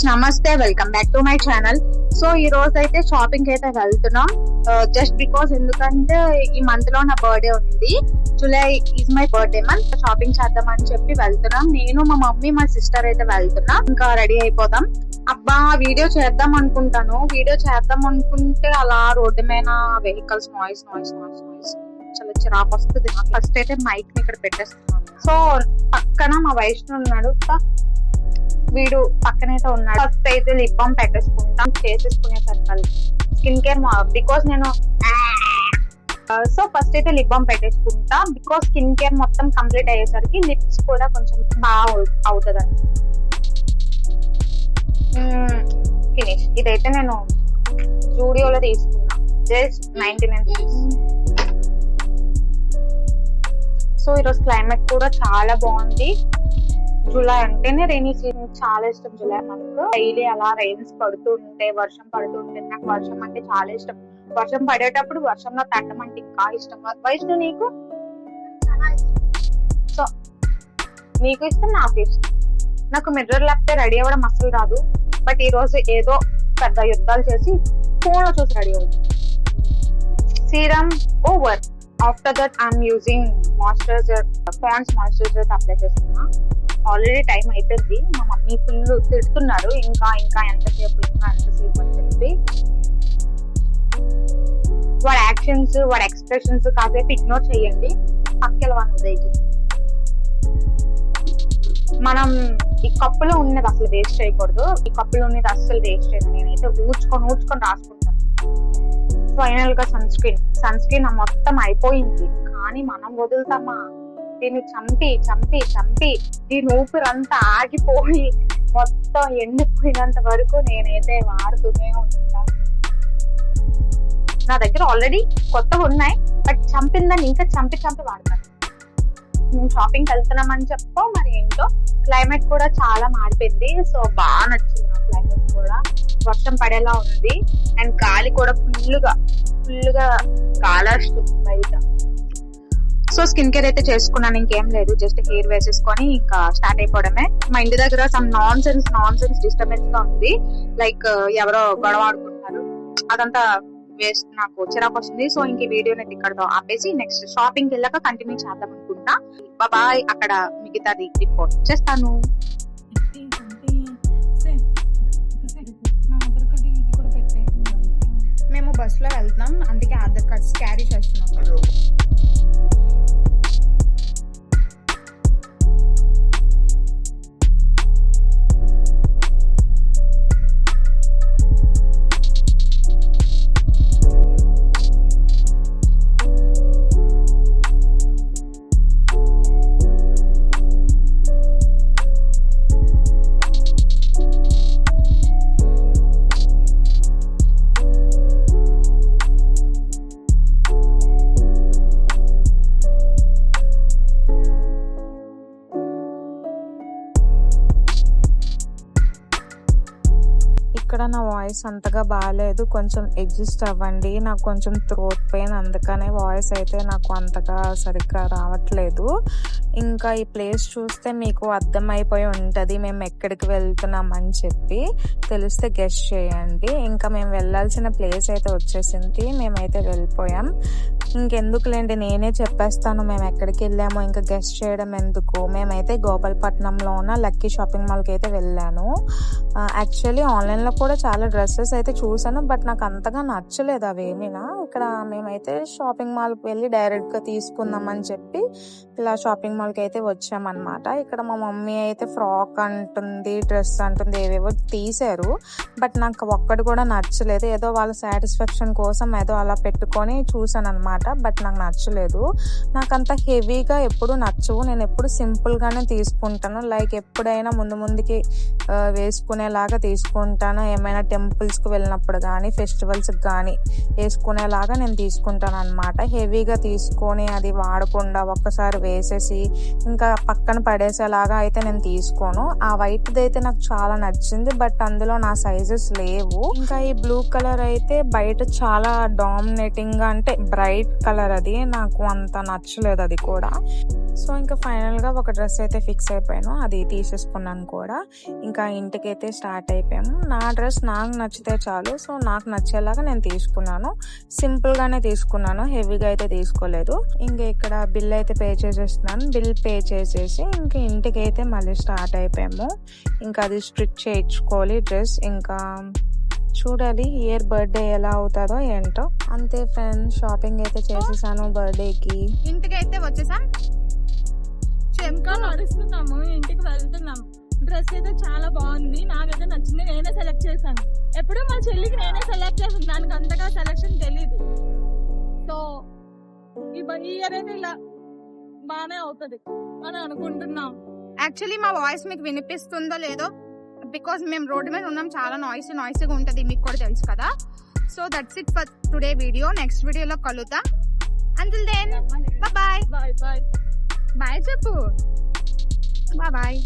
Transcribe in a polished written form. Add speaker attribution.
Speaker 1: నమస్తే, welcome back to my channel. So ఈ రోజు అయితే షాపింగ్ అయితే వెళ్తున్నాం. జస్ట్ బికాస్ ఎందుకంటే ఈ మంత్ లో నా బర్త్డే ఉంది. July is my birthday month. Shopping చేద్దాం అని చెప్పి వెళ్తున్నాం. నేను, మా మమ్మీ, మా సిస్టర్ అయితే వెళ్తున్నాం. ఇంకా రెడీ అయిపోదాం. అబ్బా వీడియో చేద్దాం అనుకుంటే అలా రోడ్డు మీద వెహికల్స్ నాయిస్ చాలా చిరాకు వస్తుంది. ఫస్ట్ అయితే మైక్ ని ఇక్కడ పెట్టేస్తున్నాను. సో పక్కన మా వైష్ణవ్ ఉన్నాడు, వీడు పక్కనైతే ఉన్నాడు. ఫస్ట్ అయితే లిప్ బామ్ పెట్టేసుకుంటాం, చేసేసుకునేసరికి స్కిన్ కేర్ బికాస్ నేను సో ఫస్ట్ అయితే లిప్ బామ్ పెట్టేసుకుంటా. బికాస్ స్కిన్ కేర్ మొత్తం కంప్లీట్ అయ్యేసరికి లిప్స్ కూడా కొంచెం బాగా అవుతుంది అని ఫినిష్. ఇదైతే నేను జూడియోలో తీసుకున్నా, జస్ట్ 99 రూపీస్. సో ఈరోజు క్లైమేట్ కూడా చాలా బాగుంది. జూలై అంటేనే రైనీ సీజన్, చాలా ఇష్టం. జూలై మంత్ డైలీ అలా రైన్స్ పడుతుంటే, వర్షం పడుతుంటే నాకు వర్షం అంటే చాలా ఇష్టం. వర్షం పడేటప్పుడు వర్షంలో తట్టం అంటే ఇంకా ఇష్టం. వైష్ణవ్ నీకు? సో నీకు ఇష్టం, నాకు ఇష్టం. నాకు మిర్రర్ లేకపోతే రెడీ అవ్వడం అసలు రాదు. బట్ ఈ రోజు ఏదో పెద్ద యుద్ధాలు చేసి ఫోన్ లో చూసి రెడీ అవుతుంది. Serum over. After that I'm using moisturiser, Pond's moisturiser apply చేస్తున్నా. ఆల్రెడీ టైం అయిపోయింది. మా మమ్మీ ఫుల్ తిడుతున్నారు, ఇంకా ఎంతసేపు అని చెప్పి. వాడి యాక్షన్స్, వాడి ఎక్స్ప్రెషన్స్ కాసేపు ఇగ్నోర్ చేయండి. పక్కెలవాన్ని దయచేసి. మనం ఈ కప్పులో ఉన్నది అసలు వేస్ట్ చేయకూడదు. ఈ కప్పులో ఉన్నది అస్సలు వేస్ట్ చేయదు. నేనైతే ఊడ్చుకొని రాసుకుంటాను. ఫైనల్ గా సన్ స్క్రీన్ మొత్తం అయిపోయింది. కానీ మనం వదులుతామా? దీన్ని చంపి దీని ఊపిరంతా ఆగిపోయి మొత్తం ఎండిపోయినంత వరకు నేనైతే వాడుతూనే ఉంటాను. నా దగ్గర ఆల్రెడీ కొత్తగా ఉన్నాయి, బట్ చంపిందని ఇంకా చంపి వాడతాను. మేము షాపింగ్కి వెళ్తున్నామని చెప్పో మరి ఏంటో. క్లైమేట్ కూడా చాలా మారిపోయింది. సో బాగా నచ్చింది నా క్లైమేట్ కూడా. వర్షం పడేలా ఉంది అండ్ గాలి కూడా ఫుల్గా గాలేస్తుంది బయట. సో స్కిన్ కేర్ అయితే చేసుకున్నాను, ఇంకేం లేదు. జస్ట్ హెయిర్ వేసేసుకొని ఇంకా స్టార్ట్ అయిపోవడమే. మా ఇంటి దగ్గర సమ్ నాన్ సెన్స్ డిస్టర్బెన్స్ గా ఉంది. లైక్ ఎవరో గొడవ ఆడుకుంటున్నారు. అదంతా వేస్ట్, నాకు చిరాకు వస్తుంది. సో ఇంక వీడియోని ఇక్కడతో ఆపేసి నెక్స్ట్ షాపింగ్ వెళ్ళాక కంటిన్యూ చేద్దాం అనుకుంటా. బాయ్. అక్కడ మిగతాది రికార్డ్ చేస్తాను.
Speaker 2: మేము బస్ లో వెళ్తున్నాం, అందుకే ఆధార్ కార్డ్స్ క్యారీ చేస్తున్నాం.
Speaker 3: ఇక్కడ నా వాయిస్ అంతగా బాగాలేదు, కొంచెం అడ్జస్ట్ అవ్వండి. నాకు కొంచెం థ్రోట్ పెయిన్, అందుకనే వాయిస్ అయితే నాకు అంతగా సరిగ్గా రావట్లేదు. ఇంకా ఈ ప్లేస్ చూస్తే మీకు అర్థమైపోయి ఉంటుంది మేము ఎక్కడికి వెళ్తున్నాం అని చెప్పి. తెలిస్తే గెస్ చేయండి. ఇంకా మేము వెళ్ళాల్సిన ప్లేస్ అయితే వచ్చేసింది, మేమైతే వెళ్ళిపోయాం. ఇంకెందుకులేండి, నేనే చెప్పేస్తాను మేము ఎక్కడికి వెళ్ళామో. ఇంకా గెస్ చేయడం ఎందుకు. మేమైతే గోపాలపట్నంలో ఉన్న లక్కీ షాపింగ్ మాల్కి అయితే వెళ్ళాను. యాక్చువల్లీ ఆన్లైన్లో కూడా చాలా డ్రెస్సెస్ అయితే చూసాను, బట్ నాకు అంతగా నచ్చలేదు అవేమీనా. ఇక్కడ మేమైతే షాపింగ్ మాల్కి వెళ్ళి డైరెక్ట్గా తీసుకుందామని చెప్పి ఇలా షాపింగ్ మాల్కి అయితే వచ్చామన్నమాట. ఇక్కడ మా మమ్మీ అయితే ఫ్రాక్ అంటుంది, డ్రెస్ అంటుంది, ఏవేవో తీసారు. బట్ నాకు ఒక్కటి కూడా నచ్చలేదు. ఏదో వాళ్ళ సాటిస్ఫాక్షన్ కోసం ఏదో అలా పెట్టుకొని చూసాను అనమాట. బట్ నాకు నచ్చలేదు. నాకు అంత హెవీగా ఎప్పుడు నచ్చవు. నేను ఎప్పుడు సింపుల్గానే తీసుకుంటాను. లైక్ ఎప్పుడైనా ముందుకి వేసుకునేలాగా తీసుకుంటాను. ఏమైనా టెంపుల్స్కి వెళ్ళినప్పుడు కానీ ఫెస్టివల్స్కి కానీ వేసుకునేలాగా నేను తీసుకుంటాను అనమాట. హెవీగా తీసుకొని అది వాడకుండా ఒక్కసారి వేసేసి ఇంకా పక్కన పడేసేలాగా అయితే నేను తీసుకోను. ఆ వైట్ది అయితే నాకు చాలా నచ్చింది, బట్ అందులో నా సైజెస్ లేవు. ఇంకా ఈ బ్లూ కలర్ అయితే బయట చాలా డామినేటింగ్ గా అంటే బ్రైట్ కలర్, అది నాకు అంత నచ్చలేదు అది కూడా. సో ఇంకా ఫైనల్ గా ఒక డ్రెస్ అయితే ఫిక్స్ అయిపోయాను, అది తీసేసుకున్నాను కూడా. ఇంకా ఇంటికి అయితే స్టార్ట్ అయిపోయాము. నా డ్రెస్ నాకు నచ్చితే చాలు, సో నాకు నచ్చేలాగా నేను తీసుకున్నాను. సింపుల్ గానే తీసుకున్నాను, హెవీగా అయితే తీసుకోలేదు. ఇంకా ఇక్కడ బిల్ అయితే పే చేసేస్తున్నాను. బిల్ పే చేసేసి ఇంకా ఇంటికి అయితే మళ్ళీ స్టార్ట్ అయిపోయాము. ఇంకా అది స్టిచ్ చేయించుకోవాలి డ్రెస్. ఇంకా చూడాలి ఇయర్ బర్త్డే ఎలా అవుతుందో ఏంటో. అంతే ఫ్రెండ్స్, షాపింగ్ అయితే చేసేసాను బర్త్డేకి.
Speaker 2: ఇంటికి అయితే వచ్చేసాం,
Speaker 4: ఇంకా నడుస్తున్నాము, ఇంటికి వెళ్తున్నాం. డ్రెస్ అయితే చాలా బాగుంది, నాకైతే నచ్చింది, నేనే సెలెక్ట్ చేశాను. ఎప్పుడు మా చెల్లికి నేనే సెలెక్ట్ చేసాను, దానికి అంతగా సెలెక్షన్ తెలీదు. సో ఈ ఇయర్ అయితే ఇలా బానే అవుతుంది అని అనుకుంటున్నాం.
Speaker 2: యాక్చువల్లీ మా వాయిస్ మీకు వినిపిస్తుందో లేదో, బికాస్ మేము రోడ్డు మీద ఉన్నాం, చాలా నాయిసీగా ఉంటుంది, మీకు కూడా తెలుసు కదా. So that's it for today video. Next వీడియోలో కలుద్దాం. Until then bye
Speaker 4: bye bye
Speaker 2: bye చెప్పు. బాయ్.